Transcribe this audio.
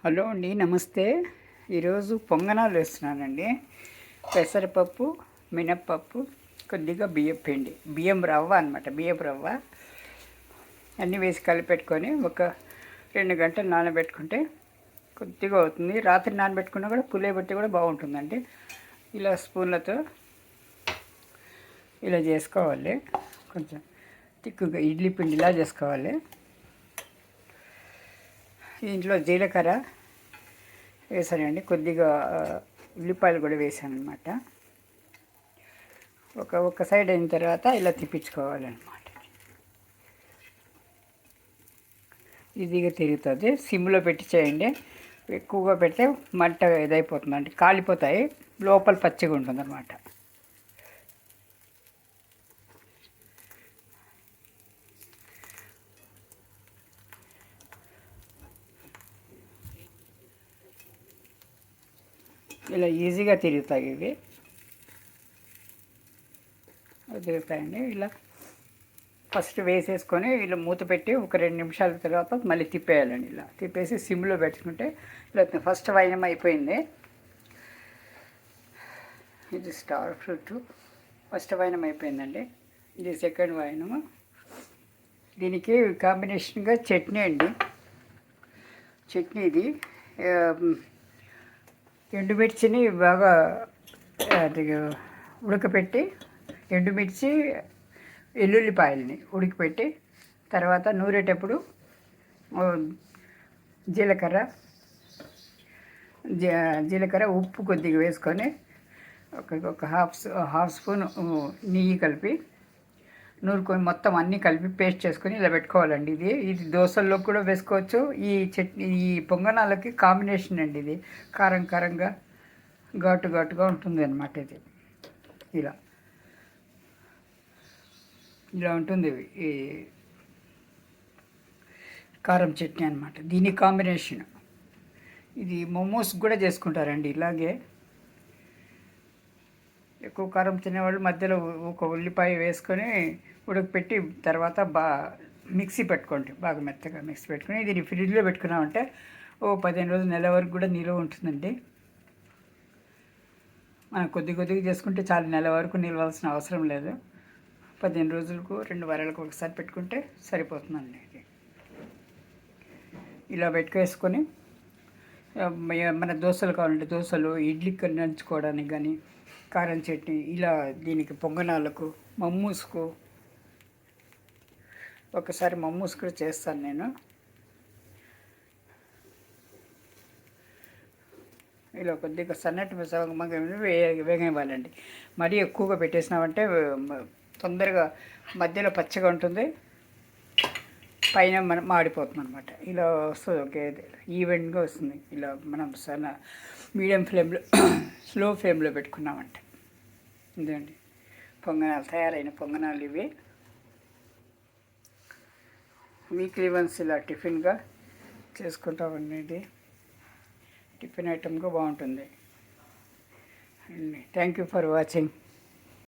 Hello అండి, నమస్తే. ఈరోజు పొంగనాలు వేస్తున్నానండి. పెసరపప్పు, మినప్పప్పు, కొద్దిగా బియ్యం పిండి, బియ్యం రవ్వ అనమాట. బియ్యం రవ్వ అన్నీ వేసి కలిపెట్టుకొని ఒక 2 గంటలు నానబెట్టుకుంటే కొద్దిగా అవుతుంది. రాత్రి నానబెట్టుకున్నా కూడా పులియబెట్టి కూడా బాగుంటుందండి. ఇలా స్పూన్లతో ఇలా చేసుకోవాలి. కొంచెం తిక్కుగా ఇడ్లీ పిండిలా చేసుకోవాలి. దీంట్లో జీలకర్ర వేసానండి, కొద్దిగా ఉల్లిపాయలు కూడా వేసాను అనమాట. ఒక సైడ్ అయిన తర్వాత ఇలా తిప్పించుకోవాలన్నమాట. ఈజీగా తిరుగుతుంది. సిమ్లో పెట్టి చేయండి. ఎక్కువగా పెడితే మంట ఇదైపోతుందండి, కాలిపోతాయి, లోపల పచ్చిగా ఉంటుంది అనమాట. ఇలా ఈజీగా తిరుగుతాయి, ఇవి తిరుగుతాయండి. ఇలా ఫస్ట్ వేసేసుకొని ఇలా మూత పెట్టి ఒక 2 నిమిషాల తర్వాత మళ్ళీ తిప్పేయాలండి. ఇలా తిప్పేసి సిమ్లో పెట్టుకుంటే ఇలా ఫస్ట్ వైనం అయిపోయింది. ఇది స్టార్ ఫ్రూట్ ఫస్ట్ వైనం అయిపోయిందండి. ఇది సెకండ్ వైనము. దీనికి కాంబినేషన్గా చట్నీ అండి. చట్నీ ఇది ఎండుమిర్చిని బాగా అది ఉడకపెట్టి, ఎండుమిర్చి వెల్లుల్లిపాయలని ఉడికిపెట్టి తర్వాత నూరేటప్పుడు జీలకర్ర ఉప్పు కొద్దిగా వేసుకొని ఒక హాఫ్ స్పూన్ నెయ్యి కలిపి నూరుకొని మొత్తం అన్నీ కలిపి పేస్ట్ చేసుకొని ఇలా పెట్టుకోవాలండి. ఇది దోశల్లో కూడా వేసుకోవచ్చు. ఈ చట్నీ ఈ పొంగనాలకి కాంబినేషన్ అండి. ఇది కారం కారంగా ఘాటుగా ఉంటుంది అన్నమాట. ఇది ఇలా ఇలా ఉంటుంది ఈ కారం చట్నీ అనమాట. దీని కాంబినేషన్ ఇది మోమోస్ కూడా చేసుకుంటారండి. ఇలాగే ఎక్కువ కారం తినేవాళ్ళు మధ్యలో ఒక ఉల్లిపాయ వేసుకొని ఉడకపెట్టి తర్వాత మిక్సీ పెట్టుకోండి. బాగా మెత్తగా మిక్సీ పెట్టుకొని దీన్ని ఫ్రిడ్జ్లో పెట్టుకున్నామంటే 15 రోజులు, నెల వరకు కూడా నిల్వ ఉంటుందండి. మనం కొద్దిగా చేసుకుంటే చాలా, నెల వరకు నిలవాల్సిన అవసరం లేదు. 15 రోజులకు 2 వారాలకు ఒకసారి పెట్టుకుంటే సరిపోతుందండి. ఇది ఇలా పెట్టుకేసుకొని మన దోశలు కావాలంటే దోశలు, ఇడ్లీకి నంచుకోవడానికి కానీ కారం చట్నీ, ఇలా దీనికి పొంగనాలకు, మమ్మూసుకు ఒకసారి మమ్మూస్ కూడా చేస్తాను నేను. ఇలా కొద్దిగా సన్నటి వేగనివ్వాలండి. మరీ ఎక్కువగా పెట్టేసినామంటే తొందరగా మధ్యలో పచ్చగా ఉంటుంది, పైన మనం మాడిపోతుంది అనమాట. ఇలా వస్తుంది, ఓకే, ఈవెంట్గా వస్తుంది. ఇలా మనం మీడియం ఫ్లేమ్లో స్లో ఫ్లేమ్లో పెట్టుకున్నామంటే ఇదండి పొంగనాలు, తయారైన పొంగనాలు ఇవి. వీక్లీ వన్స్ ఇలా టిఫిన్గా చేసుకుంటామండి. ఇది టిఫిన్ ఐటమ్గా బాగుంటుంది. Thank you for watching.